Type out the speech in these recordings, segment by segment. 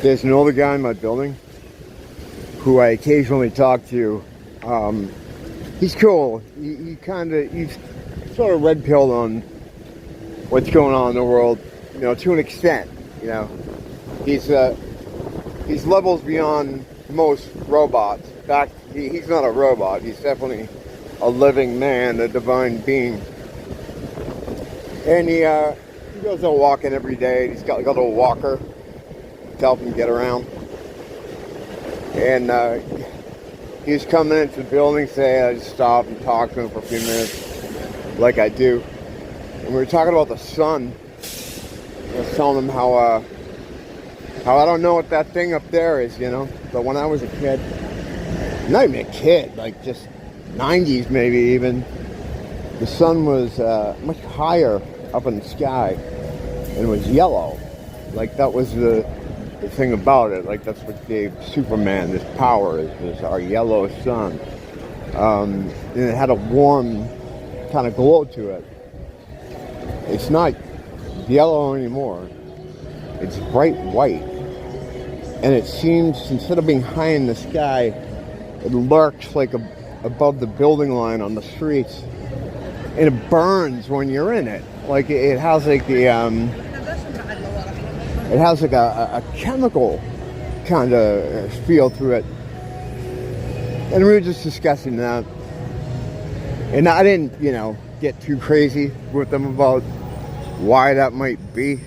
There's an older guy in my building who I occasionally talk to. He's cool. He's sort of red-pilled on what's going on in the world, you know, to an extent. You know, he's levels beyond most robots. In fact, he's not a robot. He's definitely a living man, a divine being. And he goes out walking every day. He's got like a little walker to help him get around. And he was coming into the building, saying I just stopped and talked to him for a few minutes, like I do. And we were talking about the sun. I was telling him how I don't know what that thing up there is, you know. But when I was a kid, not even a kid, like just 90s maybe even, the sun was much higher up in the sky and it was yellow. Like that was the thing about it. Like that's what gave Superman this power, is our yellow sun. And it had a warm kind of glow to it. It's not yellow anymore. It's bright white. And it seems, instead of being high in the sky, it lurks like above the building line on the streets. And it burns when you're in it. Like it has like the it has like a chemical kind of feel to it. And we were just discussing that. And I didn't, you know, get too crazy with them about why that might be.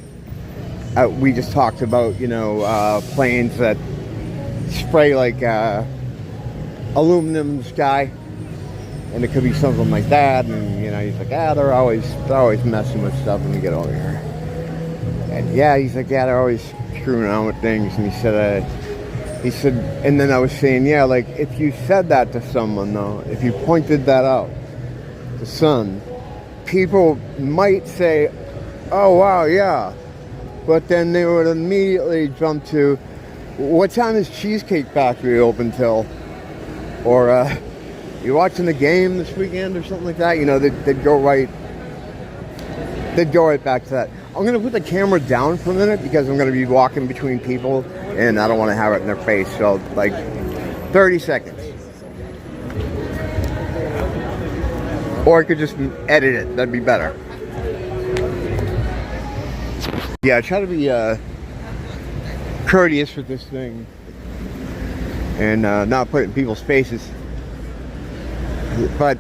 We just talked about, you know, planes that spray like aluminum in the sky, and it could be something like that. And you know, he's like, they're always messing with stuff when we get over here. And yeah, he's like, they're always screwing around with things. And he said, and then I was saying, yeah, like if you said that to someone though, if you pointed that out, the sun, people might say, oh wow, yeah. But then they would immediately jump to, what time is Cheesecake Factory open till? Or, you watching the game this weekend or something like that? You know, they'd go right back to that. I'm going to put the camera down for a minute because I'm going to be walking between people and I don't want to have it in their face. So, like, 30 seconds. Or I could just edit it. That'd be better. Yeah, I try to be courteous with this thing and not put it in people's faces. But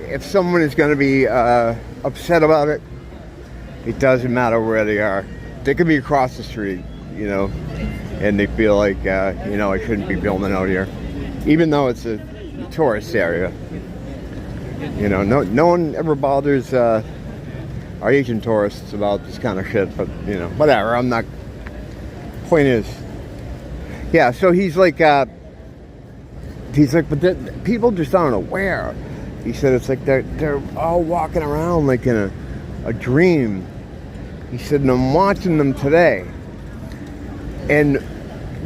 if someone is going to be upset about it, it doesn't matter where they are. They could be across the street, you know, and they feel like, you know, I shouldn't be building out here, even though it's a tourist area. You know, no one ever bothers our Asian tourists about this kind of shit, but you know, whatever. I'm not. Point is, yeah. So he's like, but people just aren't aware. He said it's like they're all walking around like in a dream. He said, and I'm watching them today, and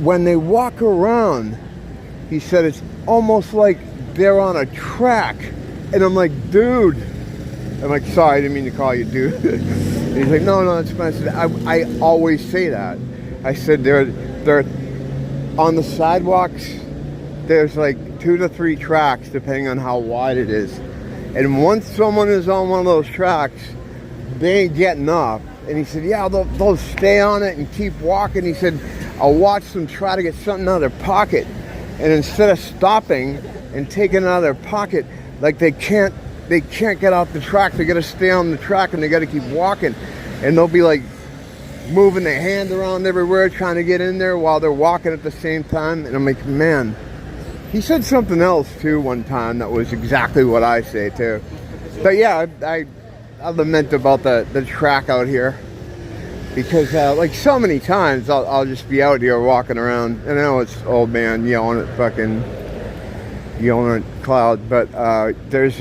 when they walk around, he said it's almost like they're on a track, and I'm like, dude. I'm like, sorry, I didn't mean to call you dude. And he's like, no, that's fine. I said, I always say that. I said, they're on the sidewalks, there's like 2 to 3 tracks, depending on how wide it is. And once someone is on one of those tracks, they ain't getting off. And he said, yeah, they'll stay on it and keep walking. He said, I'll watch them try to get something out of their pocket. And instead of stopping and taking it out of their pocket, like they can't get off the track. They got to stay on the track and they got to keep walking. And they'll be like moving their hand around everywhere trying to get in there while they're walking at the same time. And I'm like, man. He said something else too one time that was exactly what I say too. But yeah, I lament about the track out here. Because like so many times I'll just be out here walking around. And I know it's old man yelling at cloud. But there's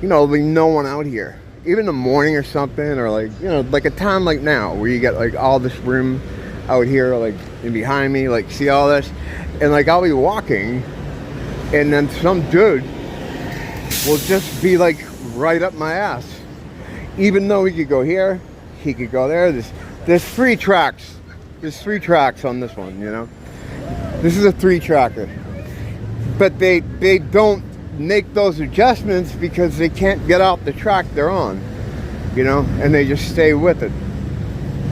you know, there'll be no one out here, even in the morning or something, or like, you know, like a time like now where you get like all this room out here, like and behind me, like see all this, and like I'll be walking, and then some dude will just be like right up my ass, even though he could go here, he could go there. There's 3 tracks There's 3 tracks on this one, you know. This is a 3-tracker. But they don't make those adjustments because they can't get off the track they're on, you know, and they just stay with it.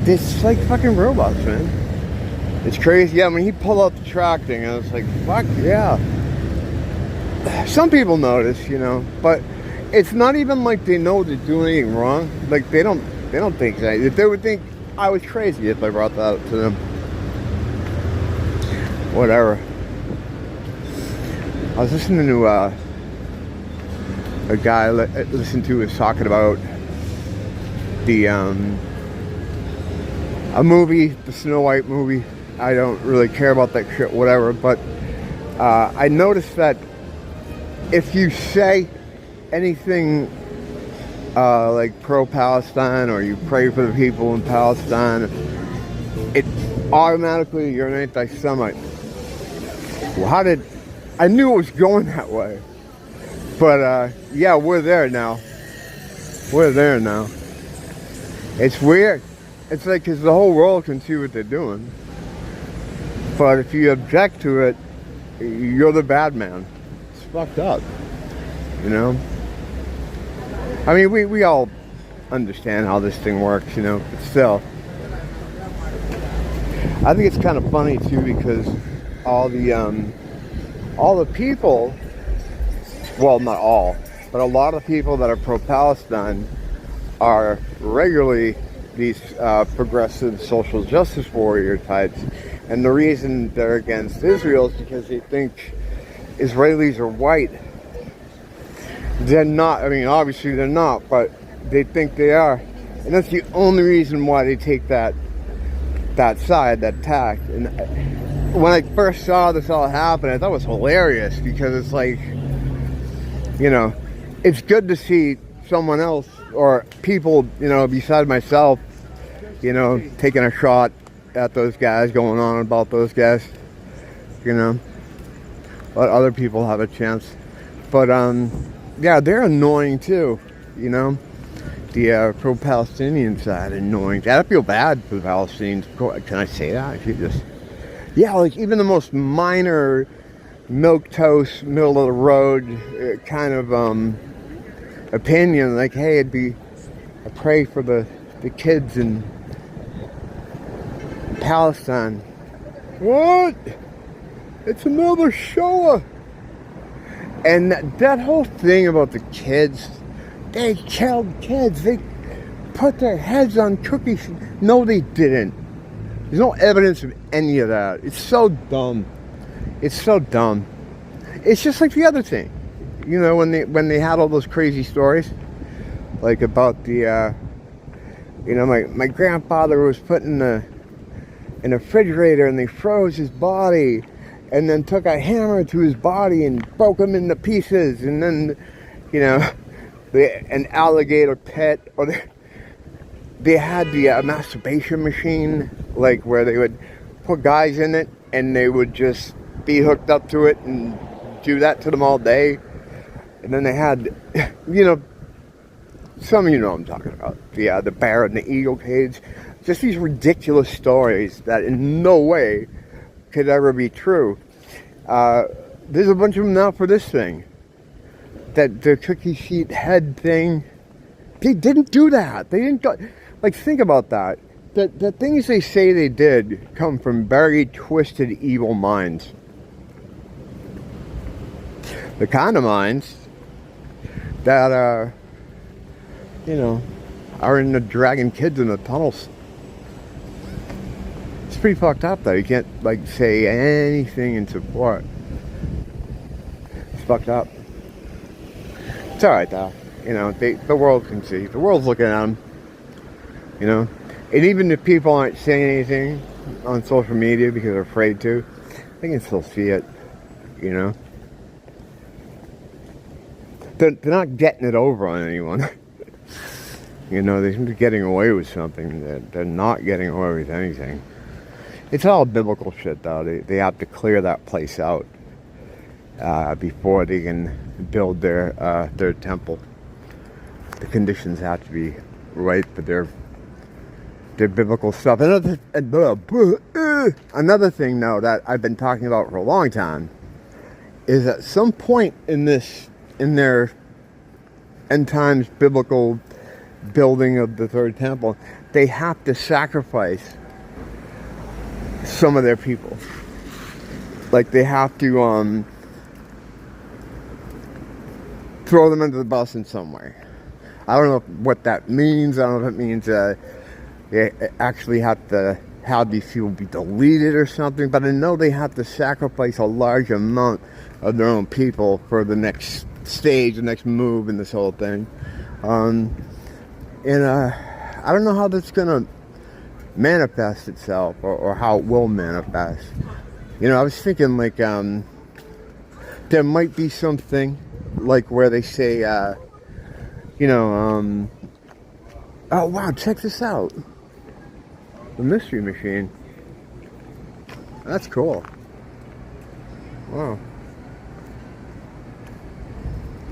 It's like fucking robots, man. It's crazy. Yeah, when he pulled out the track thing, I was like, fuck yeah. Some people notice, you know, but it's not even like they know they're doing anything wrong. Like they don't think that. They would think I was crazy if I brought that up to them. Whatever. I was listening to a guy I listened to was talking about the a movie, the Snow White movie. I don't really care about that shit, whatever. But I noticed that if you say anything like pro-Palestine or you pray for the people in Palestine, it automatically you're an anti-Semite. Well, I knew it was going that way, but yeah, we're there now. We're there now. It's weird. It's like because the whole world can see what they're doing, but if you object to it, you're the bad man. It's fucked up, you know. I mean, we all understand how this thing works, you know, but still. I think it's kind of funny, too, because all the people, well, not all, but a lot of people that are pro-Palestine are regularly these progressive social justice warrior types. And the reason they're against Israel is because they think Israelis are white. They're not. I mean, obviously they're not, but they think they are. And that's the only reason why they take that side, that tack. And when I first saw this all happen, I thought it was hilarious because it's like, you know, it's good to see someone else or people, you know, beside myself, you know, taking a shot at those guys, going on about those guys, you know, let other people have a chance. But yeah, they're annoying too, you know. The pro-Palestinian side annoying. I feel bad for the Palestinians. Can I say that? If you just, yeah, like even the most minor milquetoast, middle of the road kind of opinion, like, hey, I pray for the kids in Palestine. What? It's another Shoah. And that whole thing about the kids, they killed kids. They put their heads on cookies. No, they didn't. There's no evidence of any of that. It's so dumb. It's so dumb. It's just like the other thing. You know, when they had all those crazy stories, like about the, you know, my grandfather was put in a refrigerator and they froze his body, and then took a hammer to his body and broke him into pieces, and then, you know, an alligator pit, or they had the masturbation machine, like where they would put guys in it and they would just be hooked up to it and do that to them all day. And then they had, you know, some of you know what I'm talking about, the bear and the eagle cage. Just these ridiculous stories that in no way could ever be true. There's a bunch of them now for this thing. That the cookie sheet head thing. They didn't do that. They didn't go, like, think about that. The things they say they did come from very twisted, evil minds. The kind of minds that, you know, are into dragging kids in the tunnels. It's pretty fucked up, though. You can't, like, say anything in support. It's fucked up. It's alright, though. You know, the world can see. The world's looking at them. You know? And even if people aren't saying anything on social media because they're afraid to, they can still see it. You know? They're not getting it over on anyone. You know, they're getting away with something. They're not getting away with anything. It's all biblical shit, though. They have to clear that place out before they can build their temple. The conditions have to be right for their biblical stuff. Another thing, though, that I've been talking about for a long time is at some point in their end times biblical building of the third temple, they have to sacrifice some of their people. Like, they have to throw them under the bus in some way. I don't know what that means. I don't know if it means they actually have to have these people be deleted or something, but I know they have to sacrifice a large amount of their own people for the next stage, the next move in this whole thing. I don't know how that's going to manifest itself, or how it will manifest. You know, I was thinking, like, there might be something, like, where they say, oh, wow, check this out. The Mystery Machine. That's cool. Wow.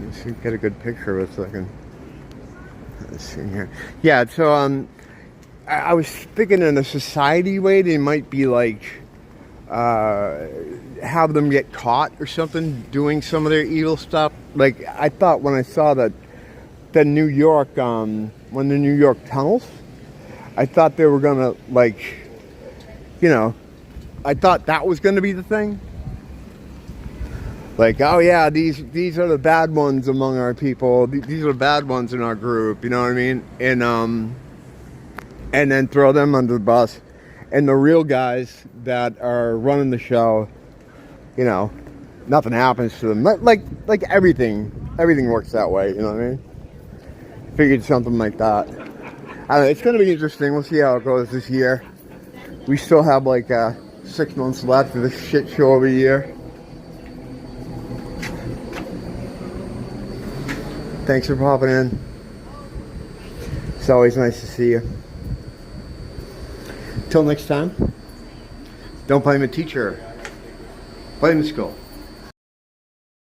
Let's see, get a good picture of it so I can... Let's see here. Yeah, so, I was thinking in a society way, they might be like, have them get caught or something doing some of their evil stuff. Like, I thought when I saw the New York, when the New York tunnels, I thought they were gonna, like, you know, I thought that was gonna be the thing. Like, oh yeah, these are the bad ones among our people. These are the bad ones in our group. You know what I mean? And then throw them under the bus. And the real guys that are running the show, you know, nothing happens to them. Like everything works that way. You know what I mean? Figured something like that. I don't know, it's going to be interesting. We'll see how it goes this year. We still have like 6 months left of this shit show of a year. Thanks for popping in. It's always nice to see you. Till next time, don't blame the teacher. Blame the school.